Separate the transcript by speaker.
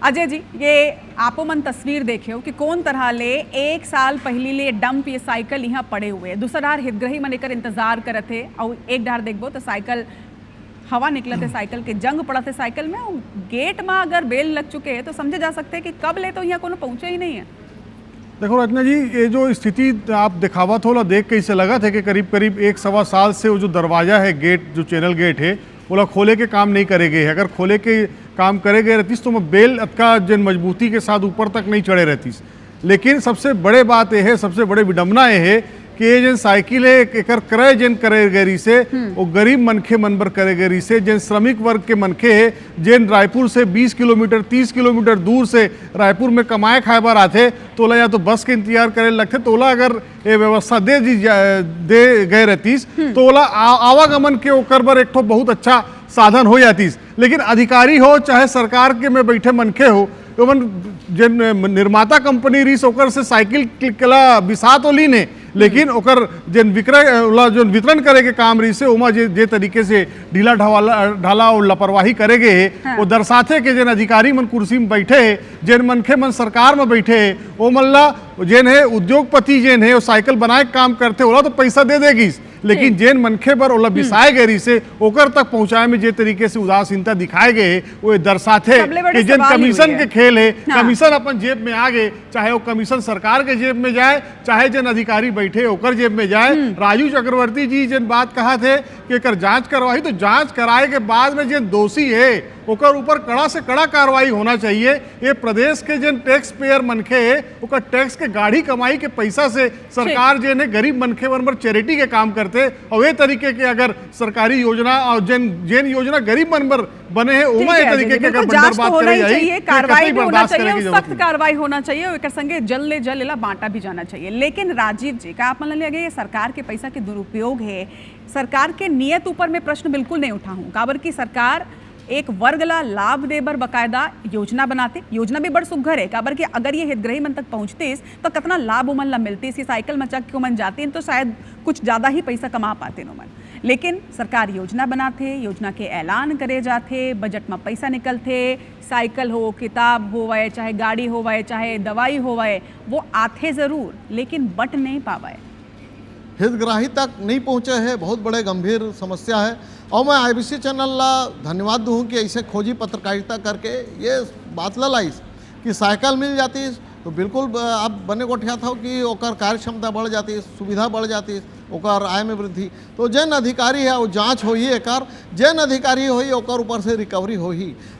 Speaker 1: अजय जी, ये आपो मन तस्वीर देखे हो कि कौन तरह ले 1 साल पहली ले डंप ये साइकिल यहाँ पड़े हुए दूसरा डार हितग्रही मन एकर इंतजार करत थे और एक डार देखबो तो साइकिल हवा निकलत है, साइकिल के जंग पड़त है साइकिल में और गेट में अगर बेल लग चुके हैं तो समझे जा सकते हैं कि कब ले तो यहाँ कोनो पहुंचे ही नहीं है।
Speaker 2: देखो रचना जी, ये जो स्थिति आप दिखावा थोड़ा देख के इसे लगा था कि करीब करीब 1-1.25 साल से वो जो दरवाजा है, गेट जो चैनल गेट है वो खोले के काम नहीं करेगे। अगर खोले के काम करेगे रहतीस तो मैं बेल अतका जन मजबूती के साथ ऊपर तक नहीं चढ़े रहतीस। लेकिन सबसे बड़े बात यह है, सबसे बड़े विडम्बना यह है कि ये जन साइकिल है एकर क्रय जन करे गरी से वो गरीब मनखे मनबर करे गरी से जन श्रमिक वर्ग के मनखे है जन रायपुर से 20 किलोमीटर 30 किलोमीटर दूर से रायपुर में कमाए खाए बार आते तो ओला या तो बस के इंतजार करे लगते तो ओला अगर ये व्यवस्था दे गए रहतीस तो ओला आवागमन के ओकर बर एक ठो बहुत अच्छा साधन हो जातीस। लेकिन अधिकारी हो चाहे सरकार के में बैठे मनखे हो जन निर्माता कंपनी रही ओकर से साइकिल कला बिसा तो ली ने, लेकिन ओकर जन जो वितरण करे के काम रही से उमा जे तरीके से ढीला ढाला और लापरवाही करेगे है हाँ। वो दर्शाते के जन अधिकारी मन कुर्सी में बैठे है, जन मनखे मन सरकार में बैठे है, वो मल्ला जन है उद्योगपति जन है वो साइकिल बनाए काम करते ओला तो पैसा दे देगी, लेकिन जेन मनखे पर ओला बिसाए गए से ओकर तक पहुंचाए में जे तरीके से उदासीनता दिखाए गए वो दर्शाते कि जन कमीशन के खेल है हाँ। कमीशन अपन जेब में आ गए, चाहे वो कमीशन सरकार के जेब में जाए चाहे जन अधिकारी बैठे ओकर जेब में जाए। राजू चक्रवर्ती जी जन बात कहा थे कि एकर जांच करवाई तो जांच कराए के बाद में जन दोषी है ओकर ऊपर कड़ा से कड़ा कार्रवाई होना चाहिए। ये प्रदेश के जन टैक्स पेयर मनखे है ओकर टैक्स के गाढ़ी कमाई के पैसा से सरकार जन है गरीब मनखे पर चैरिटी के काम करते और ये तरीके के अगर सरकारी योजना और जन योजना गरीब मन पर बने हैं उमा ये तरीके के अगर बंदर बात करे जाए
Speaker 1: कार्रवाई भी होना चाहिए, सख्त कार्रवाई होना चाहिए और एक संगे जल्द ले जल्द बांटा भी जाना चाहिए। लेकिन राजीव जी का आप मान लगे ये सरकार के पैसा के दुरुपयोग है, सरकार के नियत ऊपर मैं प्रश्न बिल्कुल नहीं उठा हूँ काबर की सरकार एक वर्ग ला लाभ दे बर बकायदा योजना बनाते, योजना भी बड़ सुघर है काबर कि अगर ये हितग्रही मन तक पहुंचते तो कितना लाभ उमन ला मिलते, इसी साइकिल में चक के मन जाते तो शायद कुछ ज़्यादा ही पैसा कमा पाते उमन। लेकिन सरकार योजना बनाते, योजना के ऐलान करे जाते, बजट में पैसा निकलते, साइकिल हो किताब होवे चाहे गाड़ी होवे चाहे दवाई होवे वो आते ज़रूर लेकिन बट नहीं पावे,
Speaker 3: हितग्राही तक नहीं पहुँचे है, बहुत बड़े गंभीर समस्या है। और मैं IBC चैनल ला धन्यवाद दूँ कि ऐसे खोजी पत्रकारिता करके ये बात लाई कि साइकिल मिल जाती तो बिल्कुल आप बने गोठिया था कि ओकर कार्य क्षमता बढ़ जाती, सुविधा बढ़ जाती, ओकर आय में वृद्धि। तो जन अधिकारी है वो जांच हो ही एकर, जन अधिकारी हो ही ओकर ऊपर से रिकवरी हो ही।